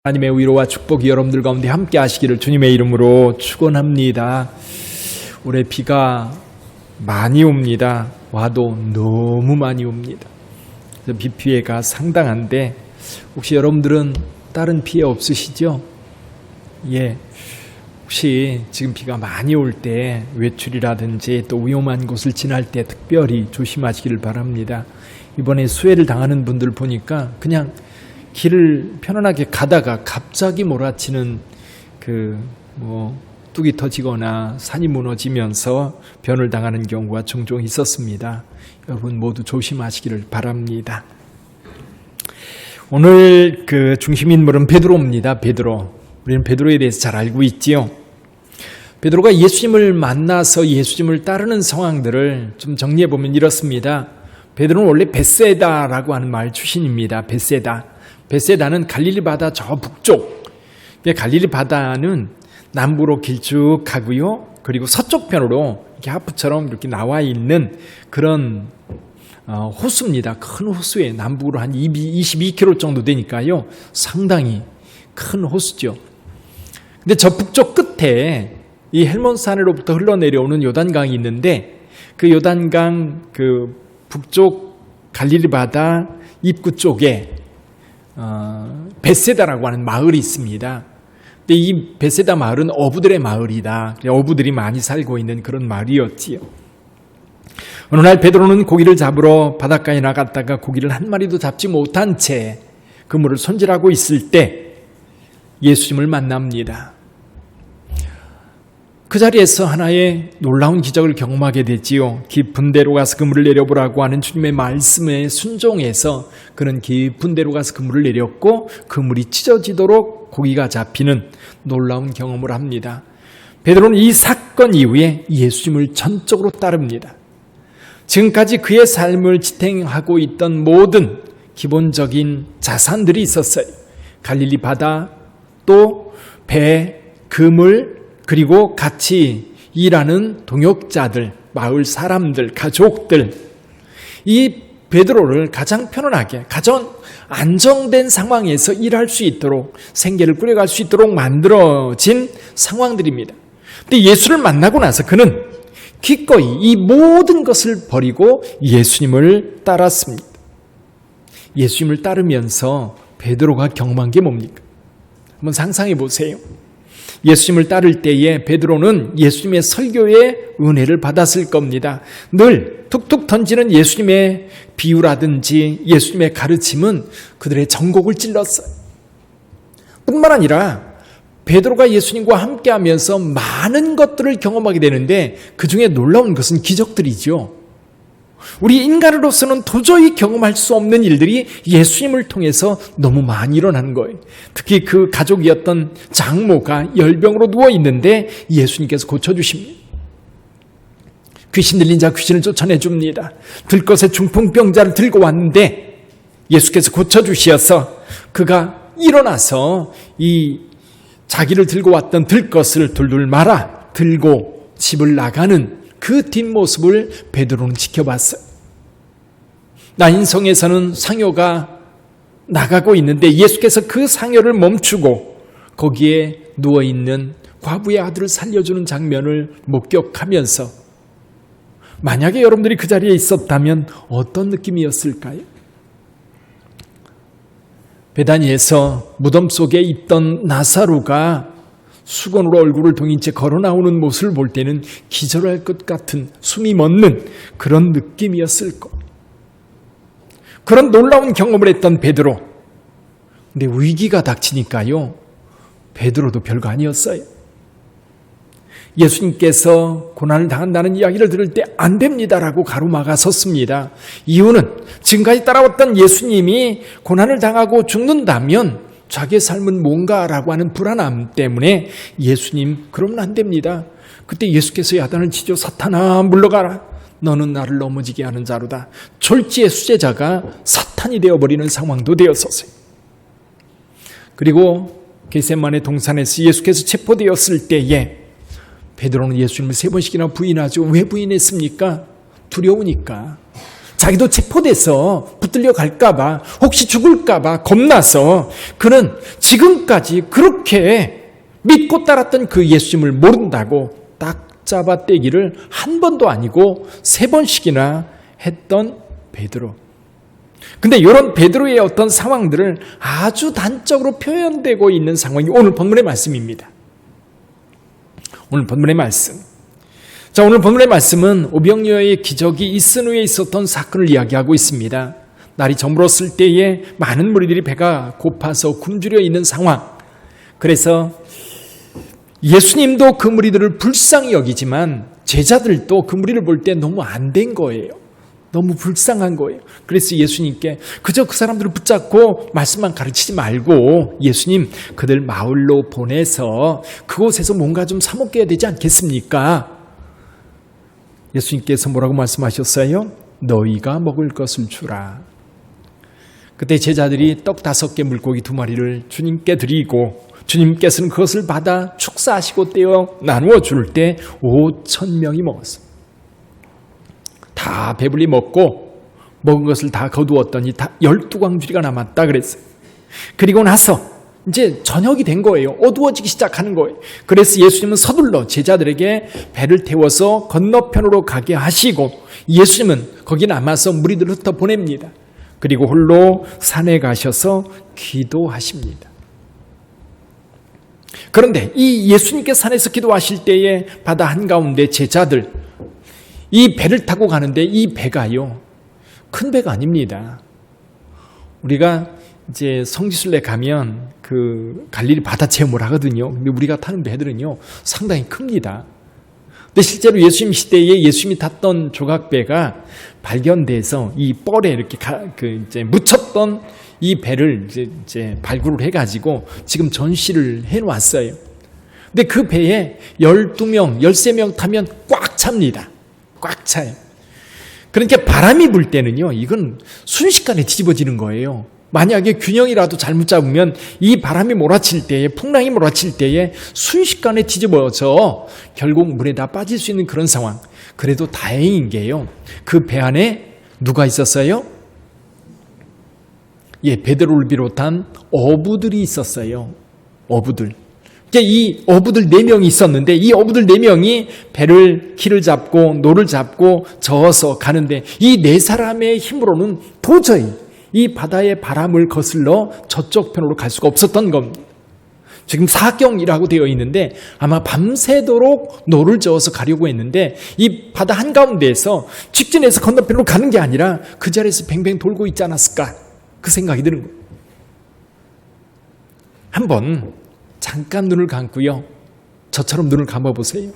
하나님의 위로와 축복이 여러분들 가운데 함께 하시기를 주님의 이름으로 축원합니다. 올해 비가 많이 옵니다. 와도 너무 많이 옵니다. 그래서 비 피해가 상당한데 혹시 여러분들은 다른 피해 없으시죠? 혹시 지금 비가 많이 올 때 외출이라든지 또 위험한 곳을 지날 때 특별히 조심하시기를 바랍니다. 이번에 수해를 당하는 분들 보니까 그냥 길을 편안하게 가다가 갑자기 몰아치는 뚝이 터지거나 산이 무너지면서 변을 당하는 경우가 종종 있었습니다. 여러분 모두 조심하시기를 바랍니다. 오늘 중심 인물은 베드로입니다. 베드로. 우리는 베드로에 대해서 잘 알고 있지요. 베드로가 예수님을 만나서 예수님을 따르는 상황들을 좀 정리해 보면 이렇습니다. 베드로는 원래 벳세다라고 하는 마을 출신입니다. 벳세다는 갈릴리 바다 저 북쪽. 갈릴리 바다는 남부로 길쭉하고요. 그리고 서쪽 편으로 이렇게 하프처럼 이렇게 나와 있는 그런 호수입니다. 큰 호수에 남북으로 한 22km 정도 되니까요. 상당히 큰 호수죠. 근데 저 북쪽 끝에 이 헬몬산으로부터 흘러내려오는 요단강이 있는데 그 요단강 북쪽 갈릴리 바다 입구 쪽에 벳세다라고 하는 마을이 있습니다. 근데 이 벳세다 마을은 어부들의 마을이다. 어부들이 많이 살고 있는 그런 마을이었지요. 어느 날 베드로는 고기를 잡으러 바닷가에 나갔다가 고기를 한 마리도 잡지 못한 채 그물을 손질하고 있을 때 예수님을 만납니다. 그 자리에서 하나의 놀라운 기적을 경험하게 되지요. 깊은 데로 가서 그물을 내려보라고 하는 주님의 말씀에 순종해서 그는 깊은 데로 가서 그물을 내렸고 그물이 찢어지도록 고기가 잡히는 놀라운 경험을 합니다. 베드로는 이 사건 이후에 예수님을 전적으로 따릅니다. 지금까지 그의 삶을 지탱하고 있던 모든 기본적인 자산들이 있었어요. 갈릴리 바다, 또 배, 그물, 그리고 같이 일하는 동역자들, 마을 사람들, 가족들, 이 베드로를 가장 편안하게, 가장 안정된 상황에서 일할 수 있도록, 생계를 꾸려갈 수 있도록 만들어진 상황들입니다. 근데 예수를 만나고 나서 그는 기꺼이 이 모든 것을 버리고 예수님을 따랐습니다. 예수님을 따르면서 베드로가 경험한 게 뭡니까? 한번 상상해 보세요. 예수님을 따를 때에 베드로는 예수님의 설교의 은혜를 받았을 겁니다. 늘 툭툭 던지는 예수님의 비유라든지 예수님의 가르침은 그들의 전곡을 찔렀어요. 뿐만 아니라 베드로가 예수님과 함께하면서 많은 것들을 경험하게 되는데 그중에 놀라운 것은 기적들이죠. 우리 인간으로서는 도저히 경험할 수 없는 일들이 예수님을 통해서 너무 많이 일어나는 거예요. 특히 그 가족이었던 장모가 열병으로 누워있는데 예수님께서 고쳐주십니다. 귀신 들린 자 귀신을 쫓아내줍니다. 들것에 중풍병자를 들고 왔는데 예수께서 고쳐주셔서 그가 일어나서 이 자기를 들고 왔던 들것을 둘둘 말아 들고 집을 나가는 그 뒷모습을 베드로는 지켜봤어요. 나인성에서는 상여가 나가고 있는데 예수께서 그 상여를 멈추고 거기에 누워있는 과부의 아들을 살려주는 장면을 목격하면서 만약에 여러분들이 그 자리에 있었다면 어떤 느낌이었을까요? 베다니에서 무덤 속에 있던 나사로가 수건으로 얼굴을 동인 채 걸어 나오는 모습을 볼 때는 기절할 것 같은 숨이 멎는 그런 느낌이었을 것. 그런 놀라운 경험을 했던 베드로. 근데 위기가 닥치니까요. 베드로도 별거 아니었어요. 예수님께서 고난을 당한다는 이야기를 들을 때 안 됩니다라고 가로막아 섰습니다. 이유는 지금까지 따라왔던 예수님이 고난을 당하고 죽는다면 자기의 삶은 뭔가라고 하는 불안함 때문에 예수님 그러면 안 됩니다. 그때 예수께서 야단을 치죠. 사탄아 물러가라. 너는 나를 넘어지게 하는 자로다. 졸지의 수제자가 사탄이 되어버리는 상황도 되었었어요. 그리고 겟세마네 동산에서 예수께서 체포되었을 때에 베드로는 예수님을 3번씩이나 부인하죠. 왜 부인했습니까? 두려우니까. 자기도 체포돼서 붙들려 갈까봐, 혹시 죽을까봐 겁나서 그는 지금까지 그렇게 믿고 따랐던 그 예수님을 모른다고 딱 잡아 떼기를 한 번도 아니고 3번씩이나 했던 베드로. 근데 이런 베드로의 어떤 상황들을 아주 단적으로 표현되고 있는 상황이 오늘 본문의 말씀입니다. 오늘 본문의 말씀. 자, 오늘 본문의 말씀은 오병이어의 기적이 있은 후에 있었던 사건을 이야기하고 있습니다. 날이 저물었을 때에 많은 무리들이 배가 고파서 굶주려 있는 상황. 그래서 예수님도 그 무리들을 불쌍히 여기지만 제자들도 그 무리를 볼 때 너무 안 된 거예요. 너무 불쌍한 거예요. 그래서 예수님께 그저 그 사람들을 붙잡고 말씀만 가르치지 말고 예수님 그들 마을로 보내서 그곳에서 뭔가 좀 사 먹게 해야 되지 않겠습니까? 예수님께서 뭐라고 말씀하셨어요? 너희가 먹을 것을 주라. 그때 제자들이 떡 5개 물고기 2마리를 주님께 드리고 주님께서는 그것을 받아 축사하시고 떼어 나누어 줄 때 5,000명이 먹었어요. 다 배불리 먹고 먹은 것을 다 거두었더니 다 12광주리가 남았다 그랬어요. 그리고 나서 이제 저녁이 된 거예요. 어두워지기 시작하는 거예요. 그래서 예수님은 서둘러 제자들에게 배를 태워서 건너편으로 가게 하시고 예수님은 거기 남아서 무리들을 흩어 보냅니다. 그리고 홀로 산에 가셔서 기도하십니다. 그런데 이 예수님께 산에서 기도하실 때에 바다 한가운데 제자들 이 배를 타고 가는데 이 배가요 큰 배가 아닙니다. 우리가 이제 성지순례 가면 그 갈릴리 바다 체험을 하거든요. 근데 우리가 타는 배들은요 상당히 큽니다. 근데 실제로 예수님 시대에 예수님이 탔던 조각배가 발견돼서 이 뻘에 이렇게 이제 묻혔던 이 배를 이제 발굴을 해가지고 지금 전시를 해놓았어요. 근데 그 배에 12명, 13명 타면 꽉 찹니다. 꽉 차요. 그러니까 바람이 불 때는요, 이건 순식간에 뒤집어지는 거예요. 만약에 균형이라도 잘못 잡으면 이 바람이 몰아칠 때에, 풍랑이 몰아칠 때에 순식간에 뒤집어져 결국 물에 다 빠질 수 있는 그런 상황. 그래도 다행인 게요, 그 배 안에 누가 있었어요? 예, 베드로를 비롯한 어부들이 있었어요. 어부들. 이 어부들 4명이 있었는데 이 어부들 4명이 배를 키를 잡고 노를 잡고 저어서 가는데 이 4사람의 힘으로는 도저히 이 바다의 바람을 거슬러 저쪽 편으로 갈 수가 없었던 겁니다. 지금 사경이라고 되어 있는데 아마 밤새도록 노를 저어서 가려고 했는데 이 바다 한가운데에서 직진해서 건너편으로 가는 게 아니라 그 자리에서 뱅뱅 돌고 있지 않았을까, 그 생각이 드는 거예요. 한번 잠깐 눈을 감고요, 저처럼 눈을 감아보세요.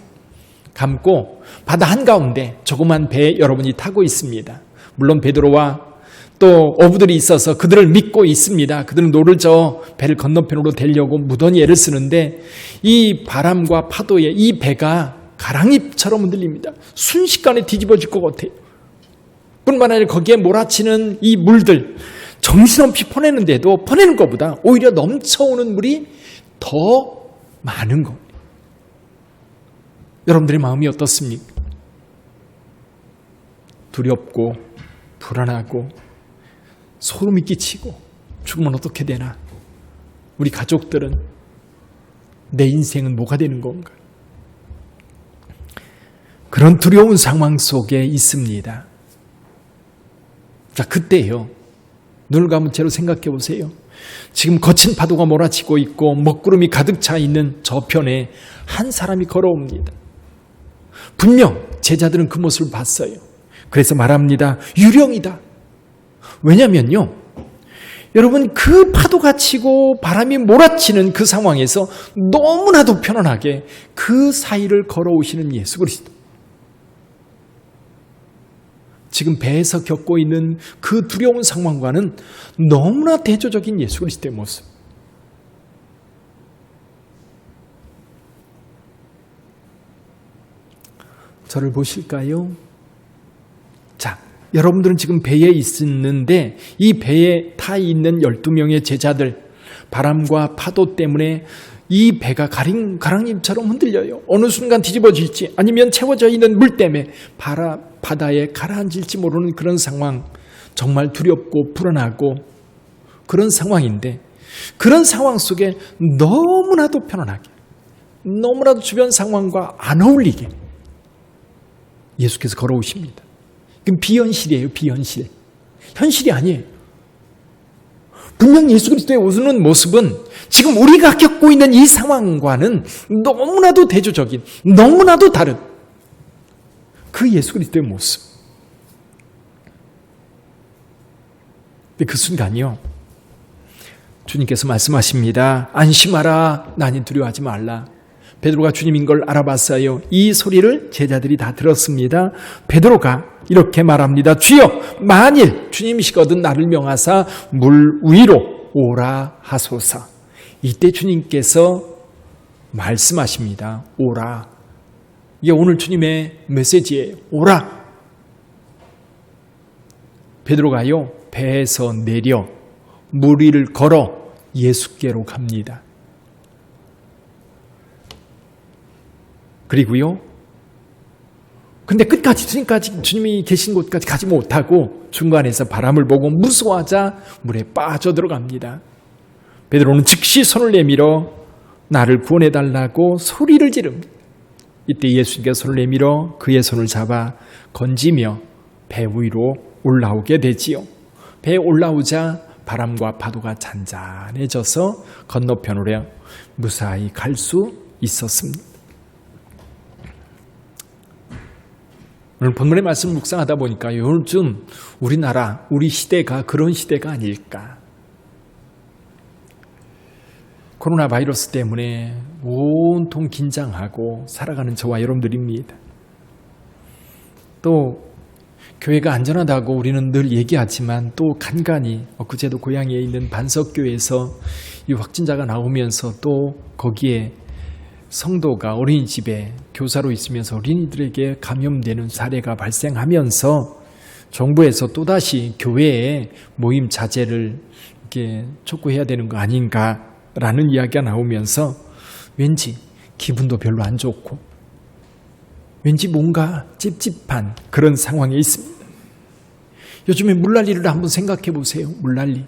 감고 바다 한가운데 조그만 배 여러분이 타고 있습니다. 물론 베드로와 또 어부들이 있어서 그들을 믿고 있습니다. 그들은 노를 저어 배를 건너편으로 대려고 무던히 애를 쓰는데 이 바람과 파도에 이 배가 가랑잎처럼 흔들립니다. 순식간에 뒤집어질 것 같아요. 뿐만 아니라 거기에 몰아치는 이 물들, 정신없이 퍼내는데도 퍼내는 것보다 오히려 넘쳐오는 물이 더 많은 겁니다. 여러분들의 마음이 어떻습니까? 두렵고 불안하고 소름이 끼치고 죽으면 어떻게 되나? 우리 가족들은, 내 인생은 뭐가 되는 건가? 그런 두려운 상황 속에 있습니다. 자, 그때요, 눈을 감은 채로 생각해 보세요. 지금 거친 파도가 몰아치고 있고 먹구름이 가득 차 있는 저편에 한 사람이 걸어옵니다. 분명 제자들은 그 모습을 봤어요. 그래서 말합니다. 유령이다. 왜냐면요, 여러분, 그 파도가 치고 바람이 몰아치는 그 상황에서 너무나도 편안하게 그 사이를 걸어오시는 예수 그리스도, 지금 배에서 겪고 있는 그 두려운 상황과는 너무나 대조적인 예수 그리스도의 모습. 저를 보실까요? 자, 여러분들은 지금 배에 있는데 이 배에 타 있는 12명의 제자들, 바람과 파도 때문에 이 배가 가랑잎처럼 흔들려요. 어느 순간 뒤집어질지, 아니면 채워져 있는 물 때문에 바다에 가라앉을지 모르는 그런 상황, 정말 두렵고 불안하고 그런 상황인데, 그런 상황 속에 너무나도 편안하게, 너무나도 주변 상황과 안 어울리게 예수께서 걸어오십니다. 그럼 비현실이에요. 비현실. 현실이 아니에요. 분명 예수 그리스도의 오는 모습은 지금 우리가 겪고 있는 이 상황과는 너무나도 대조적인, 너무나도 다른 그 예수 그리스도의 모습. 근데 그 순간이요, 주님께서 말씀하십니다. 안심하라. 나니 두려워하지 말라. 베드로가 주님인 걸 알아봤어요. 이 소리를 제자들이 다 들었습니다. 베드로가 이렇게 말합니다. 주여, 만일 주님이시거든 나를 명하사 물 위로 오라 하소서. 이때 주님께서 말씀하십니다. 오라. 이게 오늘 주님의 메시지예요. 오라. 베드로가요, 배에서 내려 물 위를 걸어 예수께로 갑니다. 그리고요, 근데 끝까지 주님이 계신 곳까지 가지 못하고 중간에서 바람을 보고 무서워하자 물에 빠져들어갑니다. 베드로는 즉시 손을 내밀어 나를 구원해달라고 소리를 지릅니다. 이때 예수님께서 손을 내밀어 그의 손을 잡아 건지며 배 위로 올라오게 되지요. 배에 올라오자 바람과 파도가 잔잔해져서 건너편으로 무사히 갈 수 있었습니다. 오늘 본문의 말씀을 묵상하다 보니까 요즘 우리나라, 우리 시대가 그런 시대가 아닐까. 코로나 바이러스 때문에 온통 긴장하고 살아가는 저와 여러분들입니다. 또 교회가 안전하다고 우리는 늘 얘기하지만 또 간간히 엊그제도 고향에 있는 반석교회에서 이 확진자가 나오면서 또 거기에 성도가 어린이집에 교사로 있으면서 어린이들에게 감염되는 사례가 발생하면서 정부에서 또다시 교회의 모임 자제를 이렇게 촉구해야 되는 거 아닌가라는 이야기가 나오면서 왠지 기분도 별로 안 좋고 왠지 뭔가 찝찝한 그런 상황에 있습니다. 요즘에 물난리를 한번 생각해 보세요. 물난리.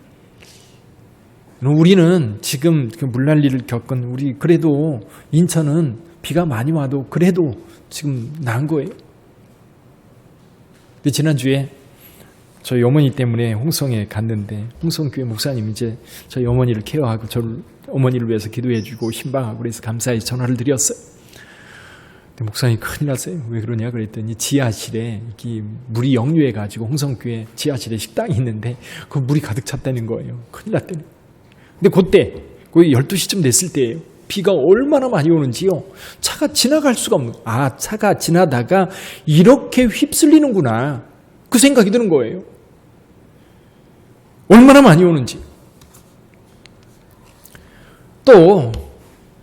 우리는 지금 그 물난리를 겪은 우리 그래도 인천은 비가 많이 와도 그래도 지금 나은 거예요. 근데 지난주에 저희 어머니 때문에 홍성에 갔는데 홍성교회 목사님이 이제 저희 어머니를 케어하고 저를 어머니를 위해서 기도해주고 신방하고 그래서 감사히 전화를 드렸어요. 근데 목사님 큰일 났어요. 왜 그러냐 그랬더니 지하실에 이게 물이 역류해가지고 홍성교회 지하실에 식당이 있는데 그 물이 가득 찼다는 거예요. 큰일 났다는 거예요. 근데 그때 거의 12시쯤 됐을 때예요. 비가 얼마나 많이 오는지요. 차가 지나갈 수가 없는, 차가 지나다가 이렇게 휩쓸리는구나. 그 생각이 드는 거예요. 얼마나 많이 오는지. 또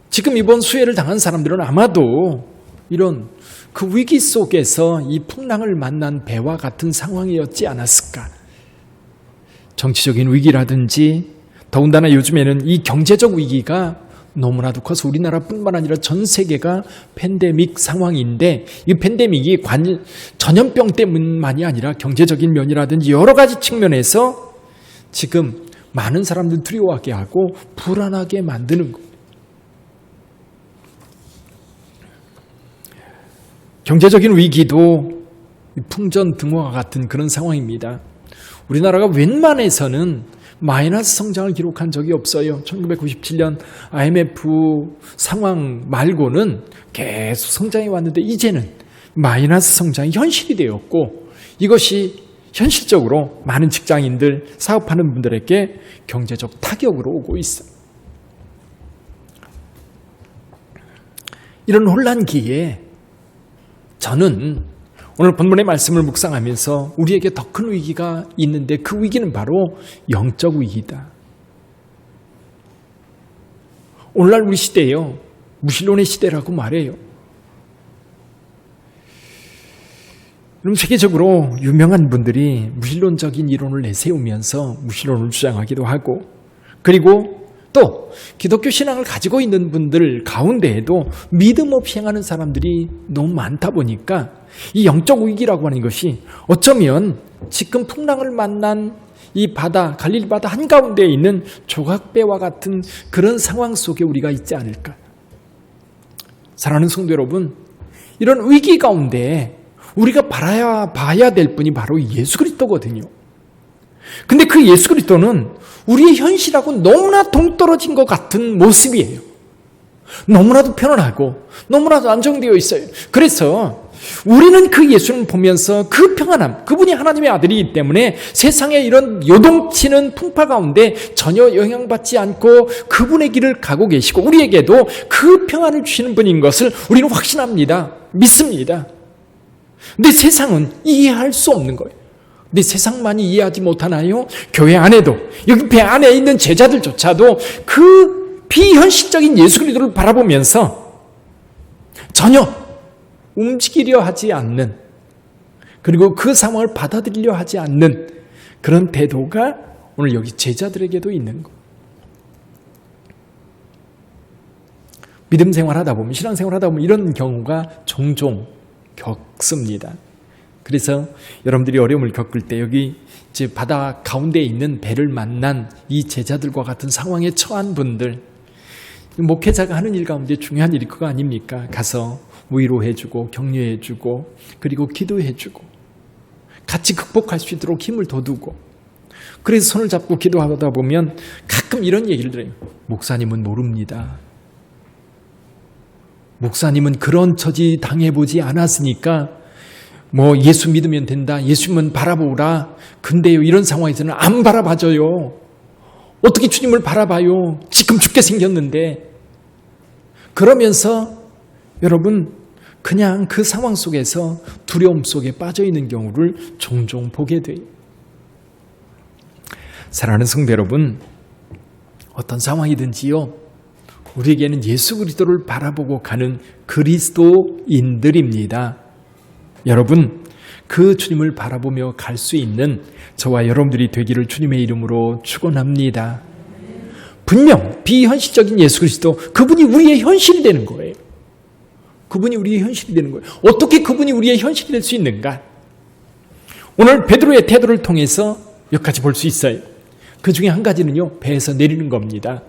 지금 이번 수해를 당한 사람들은 아마도 이런 그 위기 속에서 이 풍랑을 만난 배와 같은 상황이었지 않았을까. 정치적인 위기라든지 더군다나 요즘에는 이 경제적 위기가 너무나도 커서 우리나라뿐만 아니라 전 세계가 팬데믹 상황인데 이 팬데믹이 전염병 때문만이 아니라 경제적인 면이라든지 여러 가지 측면에서 지금 많은 사람들 두려워하게 하고 불안하게 만드는 것. 경제적인 위기도 풍전등화와 같은 그런 상황입니다. 우리나라가 웬만해서는 마이너스 성장을 기록한 적이 없어요. 1997년 IMF 상황 말고는 계속 성장해 왔는데 이제는 마이너스 성장이 현실이 되었고 이것이 현실적으로 많은 직장인들, 사업하는 분들에게 경제적 타격으로 오고 있어요. 이런 혼란기에 저는 오늘 본문의 말씀을 묵상하면서 우리에게 더 큰 위기가 있는데 그 위기는 바로 영적 위기다. 오늘날 우리 시대예요. 무신론의 시대라고 말해요. 그럼 세계적으로 유명한 분들이 무신론적인 이론을 내세우면서 무신론을 주장하기도 하고 그리고 또 기독교 신앙을 가지고 있는 분들 가운데에도 믿음 없이 행하는 사람들이 너무 많다 보니까 이 영적 위기라고 하는 것이 어쩌면 지금 풍랑을 만난 이 바다, 갈릴리 바다 한가운데에 있는 조각배와 같은 그런 상황 속에 우리가 있지 않을까. 사랑하는 성도 여러분, 이런 위기 가운데 우리가 봐야 될 분이 바로 예수 그리스도거든요. 근데 그 예수 그리스도는 우리의 현실하고 너무나 동떨어진 것 같은 모습이에요. 너무나도 편안하고 너무나도 안정되어 있어요. 그래서 우리는 그 예수를 보면서 그 평안함, 그분이 하나님의 아들이기 때문에 세상의 이런 요동치는 풍파 가운데 전혀 영향받지 않고 그분의 길을 가고 계시고 우리에게도 그 평안을 주시는 분인 것을 우리는 확신합니다. 믿습니다. 근데 세상은 이해할 수 없는 거예요. 근데 세상만이 이해하지 못하나요? 교회 안에도, 여기 배 안에 있는 제자들조차도 그 비현실적인 예수 그리스도를 바라보면서 전혀 움직이려 하지 않는, 그리고 그 상황을 받아들이려 하지 않는 그런 태도가 오늘 여기 제자들에게도 있는 거. 믿음 생활하다 보면, 신앙 생활하다 보면 이런 경우가 종종 겪습니다. 그래서 여러분들이 어려움을 겪을 때 여기 이제 바다 가운데 있는 배를 만난 이 제자들과 같은 상황에 처한 분들, 목회자가 하는 일 가운데 중요한 일이 그거 아닙니까? 가서 위로해주고 격려해주고 그리고 기도해주고 같이 극복할 수 있도록 힘을 돋우고, 그래서 손을 잡고 기도하다 보면 가끔 이런 얘기를 들어요. 목사님은 모릅니다. 목사님은 그런 처지 당해보지 않았으니까 뭐 예수 믿으면 된다, 예수님은 바라보라. 근데요, 이런 상황에서는 안 바라봐줘요. 어떻게 주님을 바라봐요? 지금 죽게 생겼는데. 그러면서 여러분 그냥 그 상황 속에서 두려움 속에 빠져있는 경우를 종종 보게 돼요. 사랑하는 성도 여러분, 어떤 상황이든지요, 우리에게는 예수 그리스도를 바라보고 가는 그리스도인들입니다. 여러분, 그 주님을 바라보며 갈 수 있는 저와 여러분들이 되기를 주님의 이름으로 축원합니다. 분명 비현실적인 예수 그리스도, 그분이 우리의 현실이 되는 거예요. 그분이 우리의 현실이 되는 거예요. 어떻게 그분이 우리의 현실이 될 수 있는가? 오늘 베드로의 태도를 통해서 몇 가지 볼 수 있어요. 그 중에 한 가지는요, 배에서 내리는 겁니다.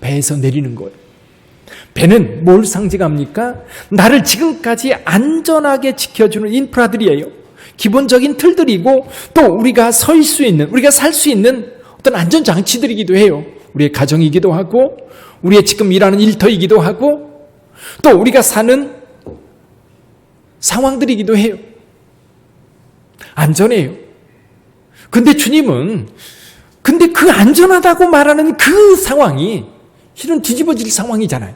배에서 내리는 거예요. 배는 뭘 상징합니까? 나를 지금까지 안전하게 지켜주는 인프라들이에요. 기본적인 틀들이고 또 우리가 설 수 있는, 우리가 살 수 있는 어떤 안전장치들이기도 해요. 우리의 가정이기도 하고 우리의 지금 일하는 일터이기도 하고 또 우리가 사는 상황들이기도 해요. 안전해요. 근데 주님은 그 안전하다고 말하는 그 상황이 실은 뒤집어질 상황이잖아요.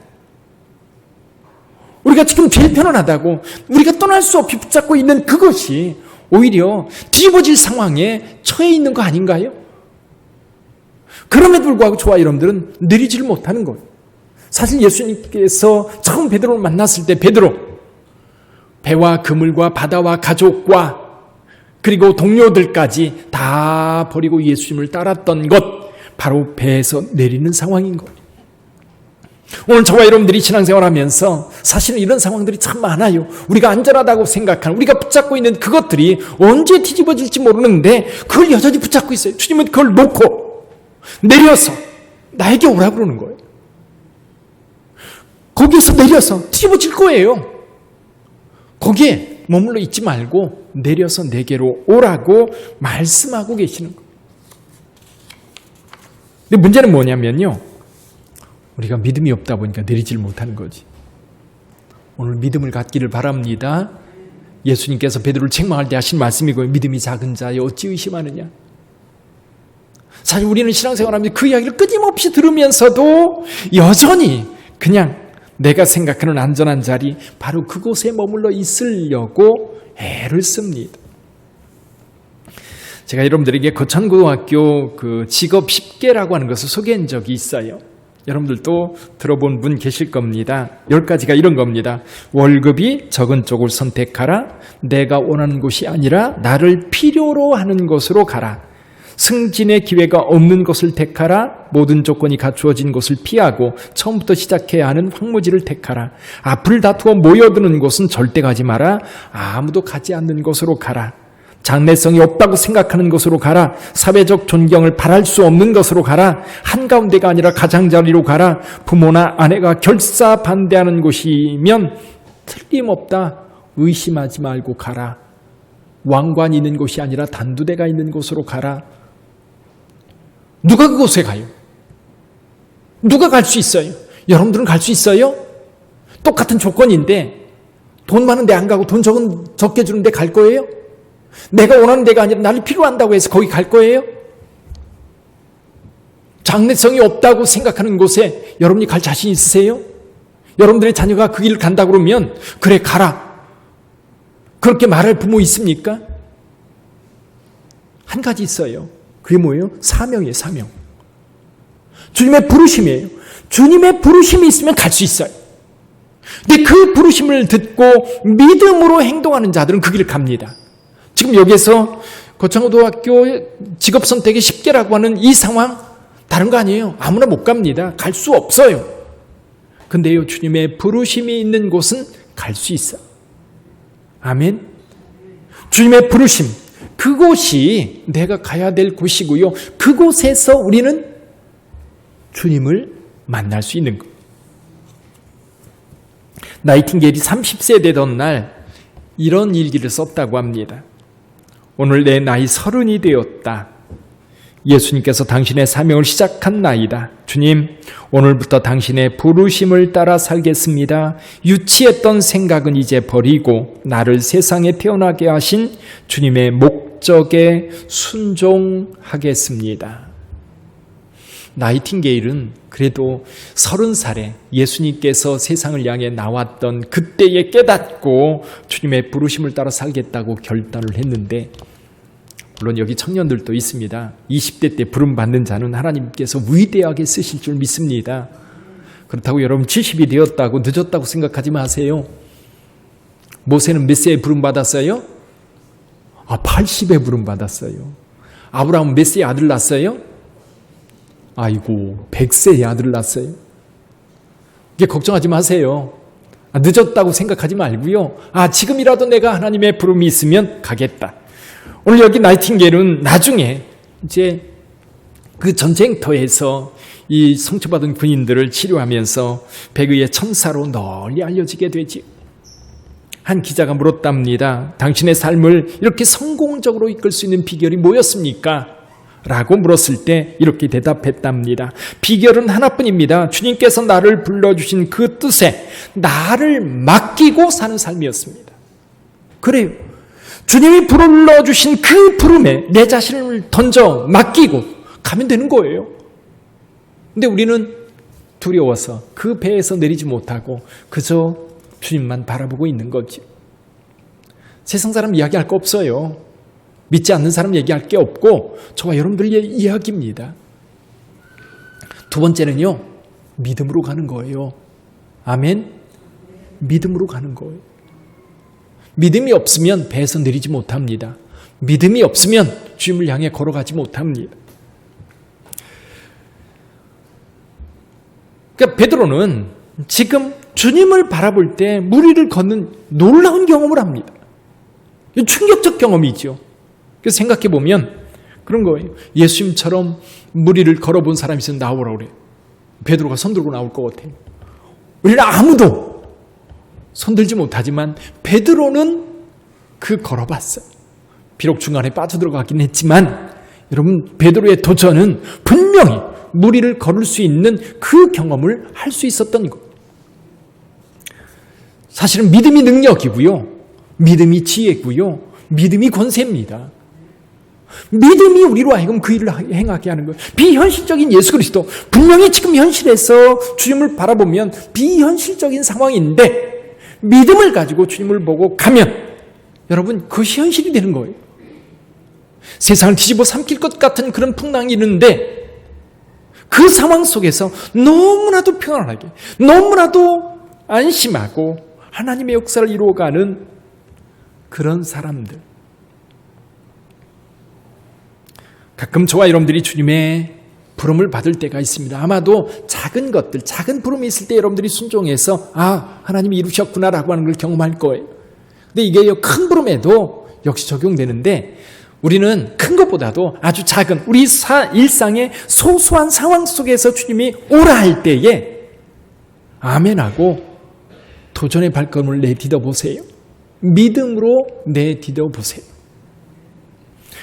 우리가 지금 제일 편안하다고 우리가 떠날 수 없이 붙잡고 있는 그것이 오히려 뒤집어질 상황에 처해 있는 거 아닌가요? 그럼에도 불구하고 저와 여러분들은 내리지를 못하는 거예요. 사실 예수님께서 처음 베드로를 만났을 때 베드로, 배와 그물과 바다와 가족과 그리고 동료들까지 다 버리고 예수님을 따랐던 것, 바로 배에서 내리는 상황인 거예요. 오늘 저와 여러분들이 신앙생활하면서 사실은 이런 상황들이 참 많아요. 우리가 안전하다고 생각하는, 우리가 붙잡고 있는 그것들이 언제 뒤집어질지 모르는데 그걸 여전히 붙잡고 있어요. 주님은 그걸 놓고 내려서 나에게 오라 그러는 거예요. 거기에서 내려서 뒤집어질 거예요. 거기에 머물러 있지 말고 내려서 내게로 오라고 말씀하고 계시는 거예요. 근데 문제는 뭐냐면요, 우리가 믿음이 없다 보니까 내리질 못하는 거지. 오늘 믿음을 갖기를 바랍니다. 예수님께서 베드로를 책망할 때 하신 말씀이고요. 믿음이 작은 자여 어찌 의심하느냐. 사실 우리는 신앙생활하면서 그 이야기를 끊임없이 들으면서도 여전히 그냥 내가 생각하는 안전한 자리, 바로 그곳에 머물러 있으려고 애를 씁니다. 제가 여러분들에게 거천고등학교 그 직업 10개라고 하는 것을 소개한 적이 있어요. 여러분들도 들어본 분 계실 겁니다. 10가지가 이런 겁니다. 월급이 적은 쪽을 선택하라. 내가 원하는 곳이 아니라 나를 필요로 하는 곳으로 가라. 승진의 기회가 없는 곳을 택하라. 모든 조건이 갖추어진 곳을 피하고 처음부터 시작해야 하는 황무지를 택하라. 앞을 다투어 모여드는 곳은 절대 가지 마라. 아무도 가지 않는 곳으로 가라. 장래성이 없다고 생각하는 곳으로 가라. 사회적 존경을 바랄 수 없는 것으로 가라. 한가운데가 아니라 가장자리로 가라. 부모나 아내가 결사 반대하는 곳이면 틀림없다. 의심하지 말고 가라. 왕관이 있는 곳이 아니라 단두대가 있는 곳으로 가라. 누가 그곳에 가요? 누가 갈 수 있어요? 여러분들은 갈 수 있어요? 똑같은 조건인데 돈 많은데 안 가고 돈 적게 주는데 갈 거예요? 내가 원하는 데가 아니라 나를 필요한다고 해서 거기 갈 거예요? 장래성이 없다고 생각하는 곳에 여러분이 갈 자신 있으세요? 여러분들의 자녀가 그 길을 간다 그러면 그래 가라. 그렇게 말할 부모 있습니까? 한 가지 있어요. 그게 뭐예요? 사명이에요. 사명. 주님의 부르심이에요. 주님의 부르심이 있으면 갈 수 있어요. 근데 그 부르심을 듣고 믿음으로 행동하는 자들은 그 길을 갑니다. 지금 여기서 거창고등학교 직업선택의 10개라고 하는 이 상황 다른 거 아니에요. 아무나 못 갑니다. 갈 수 없어요. 근데요, 주님의 부르심이 있는 곳은 갈 수 있어. 아멘. 주님의 부르심, 그곳이 내가 가야 될 곳이고요. 그곳에서 우리는 주님을 만날 수 있는 것. 나이팅게일이 30세 되던 날 이런 일기를 썼다고 합니다. 오늘 내 나이 30이 되었다. 예수님께서 당신의 사명을 시작한 나이다. 주님, 오늘부터 당신의 부르심을 따라 살겠습니다. 유치했던 생각은 이제 버리고 나를 세상에 태어나게 하신 주님의 목적에 순종하겠습니다. 나이팅게일은 그래도 30살에 예수님께서 세상을 향해 나왔던 그때에 깨닫고 주님의 부르심을 따라 살겠다고 결단을 했는데, 물론 여기 청년들도 있습니다. 20대 때 부름받는 자는 하나님께서 위대하게 쓰실 줄 믿습니다. 그렇다고 여러분 70이 되었다고 늦었다고 생각하지 마세요. 모세는 몇 세에 부름받았어요? 80에 부름받았어요. 아브라함은 몇 세에 아들 낳았어요? 아이고, 100세에 아들을 낳았어요. 이게 걱정하지 마세요. 늦었다고 생각하지 말고요. 지금이라도 내가 하나님의 부름이 있으면 가겠다. 오늘 여기 나이팅게일은 나중에 이제 그 전쟁터에서 이 상처받은 군인들을 치료하면서 백의의 천사로 널리 알려지게 되지. 한 기자가 물었답니다. 당신의 삶을 이렇게 성공적으로 이끌 수 있는 비결이 뭐였습니까? 라고 물었을 때 이렇게 대답했답니다. 비결은 하나뿐입니다. 주님께서 나를 불러주신 그 뜻에 나를 맡기고 사는 삶이었습니다. 그래요. 주님이 불러주신 그 부름에 내 자신을 던져 맡기고 가면 되는 거예요. 근데 우리는 두려워서 그 배에서 내리지 못하고 그저 주님만 바라보고 있는 거지. 세상 사람 이야기할 거 없어요. 믿지 않는 사람 얘기할 게 없고 저와 여러분들의 이야기입니다. 두 번째는요, 믿음으로 가는 거예요. 아멘. 믿음으로 가는 거예요. 믿음이 없으면 배에서 내리지 못합니다. 믿음이 없으면 주님을 향해 걸어가지 못합니다. 그러니까 베드로는 지금 주님을 바라볼 때 무리를 걷는 놀라운 경험을 합니다. 충격적 경험이죠. 그래서 생각해 보면 그런 거예요. 예수님처럼 무리를 걸어본 사람이 있으면 나오라고 그래요. 베드로가 손들고 나올 것 같아요. 우리는 아무도 손들지 못하지만 베드로는 그 걸어봤어요. 비록 중간에 빠져들어가긴 했지만 여러분, 베드로의 도전은 분명히 무리를 걸을 수 있는 그 경험을 할 수 있었던 것. 사실은 믿음이 능력이고요. 믿음이 지혜고요. 믿음이 권세입니다. 믿음이 우리로 하여금 그 일을 행하게 하는 거예요. 비현실적인 예수 그리스도, 분명히 지금 현실에서 주님을 바라보면 비현실적인 상황인데 믿음을 가지고 주님을 보고 가면 여러분, 그것이 현실이 되는 거예요. 세상을 뒤집어 삼킬 것 같은 그런 풍랑이 있는데 그 상황 속에서 너무나도 평안하게, 너무나도 안심하고 하나님의 역사를 이루어가는 그런 사람들. 가끔 저와 여러분들이 주님의 부름을 받을 때가 있습니다. 아마도 작은 것들, 작은 부름이 있을 때 여러분들이 순종해서 하나님이 이루셨구나라고 하는 걸 경험할 거예요. 근데 이게 큰 부름에도 역시 적용되는데 우리는 큰 것보다도 아주 작은 우리 일상의 소소한 상황 속에서 주님이 오라 할 때에 아멘하고 도전의 발걸음을 내디뎌 보세요. 믿음으로 내디뎌 보세요.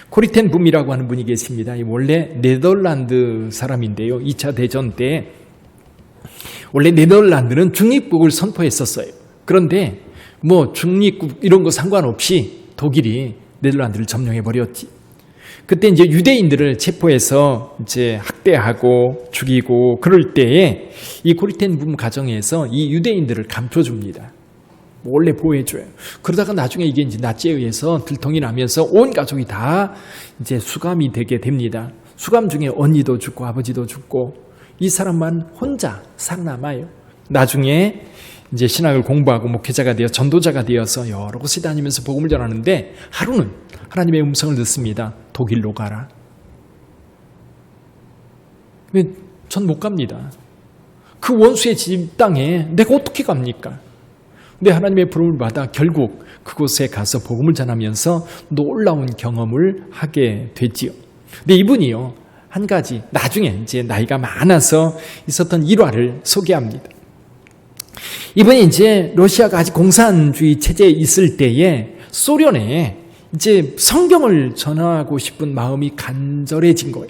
코리텐 붐이라고 하는 분이 계십니다. 원래 네덜란드 사람인데요. 2차 대전 때 원래 네덜란드는 중립국을 선포했었어요. 그런데 중립국 이런 거 상관없이 독일이 네덜란드를 점령해 버렸지. 그때 이제 유대인들을 체포해서 이제 학대하고 죽이고 그럴 때에 이 코리텐 붐 가정에서 이 유대인들을 감춰줍니다. 원래 보호해줘요. 그러다가 나중에 이게 이제 나치에 의해서 들통이 나면서 온 가족이 다 이제 수감이 되게 됩니다. 수감 중에 언니도 죽고 아버지도 죽고 이 사람만 혼자 살아남아요. 나중에 이제 신학을 공부하고 목회자가 되어 전도자가 되어서 여러 곳에 다니면서 복음을 전하는데 하루는 하나님의 음성을 듣습니다. 독일로 가라. 전 못 갑니다. 그 원수의 집 땅에 내가 어떻게 갑니까? 근데 하나님의 부름을 받아 결국 그곳에 가서 복음을 전하면서 놀라운 경험을 하게 되지요. 근데 이분이요, 한 가지 나중에 이제 나이가 많아서 있었던 일화를 소개합니다. 이분이 이제 러시아가 아직 공산주의 체제에 있을 때에 소련에 이제 성경을 전하고 싶은 마음이 간절해진 거예요.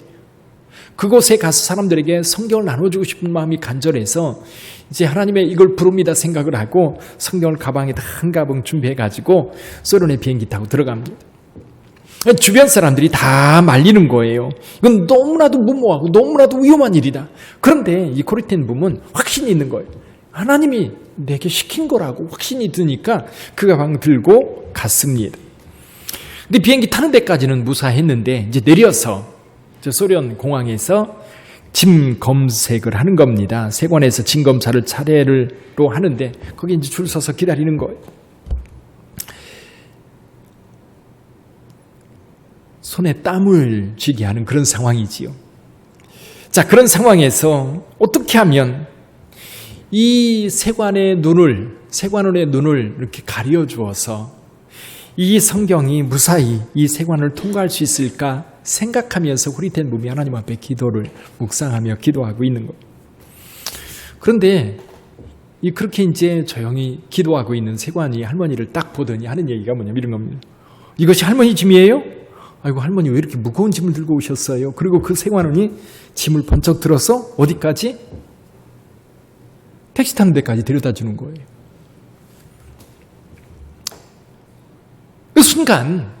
그곳에 가서 사람들에게 성경을 나눠주고 싶은 마음이 간절해서 이제 하나님의 이걸 부릅니다 생각을 하고 성경을 가방에다 한 가방 준비해가지고 소련의 비행기 타고 들어갑니다. 주변 사람들이 다 말리는 거예요. 이건 너무나도 무모하고 너무나도 위험한 일이다. 그런데 이 코리텐 붐은 확신이 있는 거예요. 하나님이 내게 시킨 거라고 확신이 드니까 그 가방 들고 갔습니다. 근데 비행기 타는 데까지는 무사했는데 이제 내려서 소련 공항에서 짐 검색을 하는 겁니다. 세관에서 짐 검사를 차례로 하는데 거기 이제 줄 서서 기다리는 거예요. 손에 땀을 쥐게 하는 그런 상황이지요. 자, 그런 상황에서 어떻게 하면 이 세관원의 눈을 이렇게 가려 주어서 이 성경이 무사히 이 세관을 통과할 수 있을까 생각하면서 코리텐 붐이 하나님 앞에 기도를 묵상하며 기도하고 있는 거예요. 그런데 그렇게 이제 조용히 기도하고 있는 세관이 할머니를 딱 보더니 하는 얘기가 뭐냐면 이런 겁니다. 이것이 할머니 짐이에요? 아이고, 할머니 왜 이렇게 무거운 짐을 들고 오셨어요? 그리고 그 세관원이 짐을 번쩍 들어서 어디까지? 택시 타는 데까지 데려다 주는 거예요. 그 순간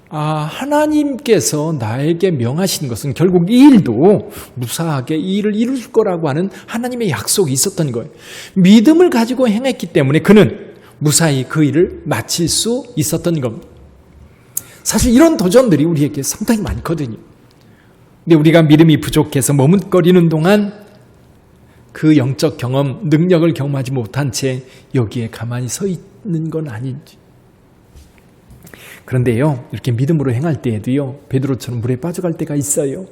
하나님께서 나에게 명하신 것은 결국 이 일도 무사하게 이 일을 이룰 거라고 하는 하나님의 약속이 있었던 거예요. 믿음을 가지고 행했기 때문에 그는 무사히 그 일을 마칠 수 있었던 겁니다. 사실 이런 도전들이 우리에게 상당히 많거든요. 근데 우리가 믿음이 부족해서 머뭇거리는 동안 그 영적 경험, 능력을 경험하지 못한 채 여기에 가만히 서 있는 건 아닌지. 그런데요, 이렇게 믿음으로 행할 때에도요, 베드로처럼 물에 빠져갈 때가 있어요.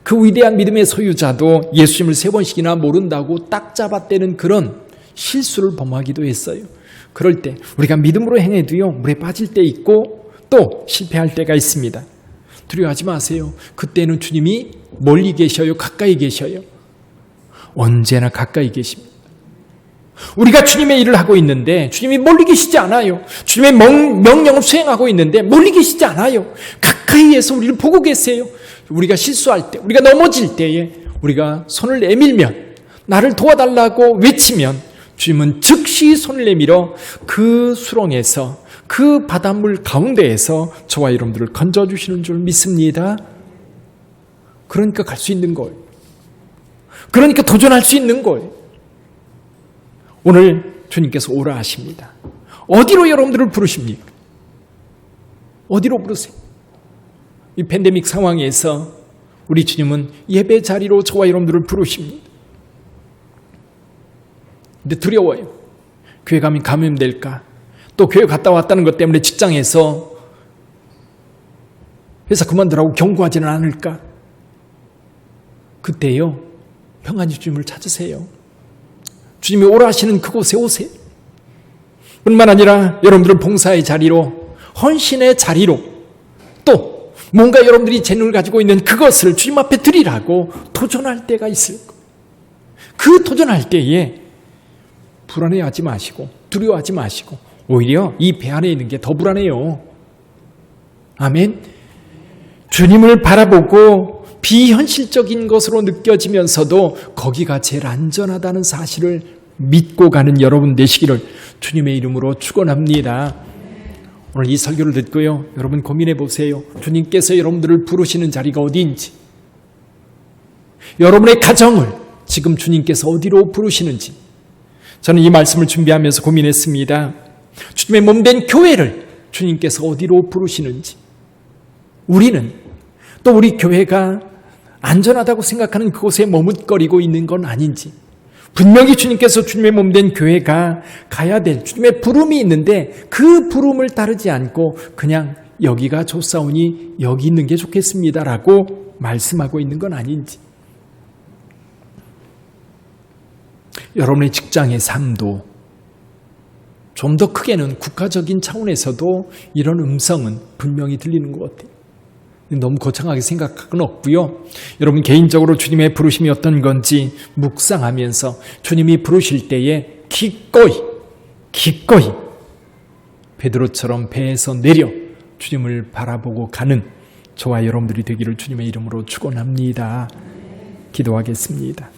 그 위대한 믿음의 소유자도 예수님을 3번씩이나 모른다고 딱 잡아떼는 그런 실수를 범하기도 했어요. 그럴 때 우리가 믿음으로 행해도요, 물에 빠질 때 있고 또 실패할 때가 있습니다. 두려워하지 마세요. 그때는 주님이 멀리 계셔요? 가까이 계셔요? 언제나 가까이 계십니다. 우리가 주님의 일을 하고 있는데 주님이 멀리 계시지 않아요. 주님의 명령을 수행하고 있는데 멀리 계시지 않아요. 가까이에서 우리를 보고 계세요. 우리가 실수할 때, 우리가 넘어질 때에 우리가 손을 내밀면, 나를 도와달라고 외치면 주님은 즉시 손을 내밀어 그 수렁에서, 그 바닷물 가운데에서 저와 여러분들을 건져주시는 줄 믿습니다. 그러니까 갈 수 있는 거예요. 그러니까 도전할 수 있는 거예요. 오늘 주님께서 오라 하십니다. 어디로 여러분들을 부르십니까? 어디로 부르세요? 이 팬데믹 상황에서 우리 주님은 예배 자리로 저와 여러분들을 부르십니다. 근데 두려워요. 교회 가면 감염될까? 또 교회 갔다 왔다는 것 때문에 직장에서 회사 그만두라고 경고하지는 않을까? 그때요, 평안히 주님을 찾으세요. 주님이 오라 하시는 그곳에 오세요. 뿐만 아니라 여러분들은 봉사의 자리로, 헌신의 자리로, 또 뭔가 여러분들이 재능을 가지고 있는 그것을 주님 앞에 드리라고 도전할 때가 있을 거예요. 그 도전할 때에 불안해하지 마시고 두려워하지 마시고 오히려 이 배 안에 있는 게 더 불안해요. 아멘. 주님을 바라보고 비현실적인 것으로 느껴지면서도 거기가 제일 안전하다는 사실을 믿고 가는 여러분 되시기를 주님의 이름으로 축원합니다. 오늘 이 설교를 듣고요, 여러분 고민해 보세요. 주님께서 여러분들을 부르시는 자리가 어디인지, 여러분의 가정을 지금 주님께서 어디로 부르시는지. 저는 이 말씀을 준비하면서 고민했습니다. 주님의 몸된 교회를 주님께서 어디로 부르시는지, 우리는 또 우리 교회가 안전하다고 생각하는 그곳에 머뭇거리고 있는 건 아닌지, 분명히 주님께서 주님의 몸된 교회가 가야 될 주님의 부름이 있는데 그 부름을 따르지 않고 그냥 여기가 좋사오니 여기 있는 게 좋겠습니다라고 말씀하고 있는 건 아닌지, 여러분의 직장의 삶도 좀 더 크게는 국가적인 차원에서도 이런 음성은 분명히 들리는 것 같아요. 너무 거창하게 생각할 건 없고요. 여러분 개인적으로 주님의 부르심이 어떤 건지 묵상하면서 주님이 부르실 때에 기꺼이 베드로처럼 배에서 내려 주님을 바라보고 가는 저와 여러분들이 되기를 주님의 이름으로 축원합니다. 기도하겠습니다.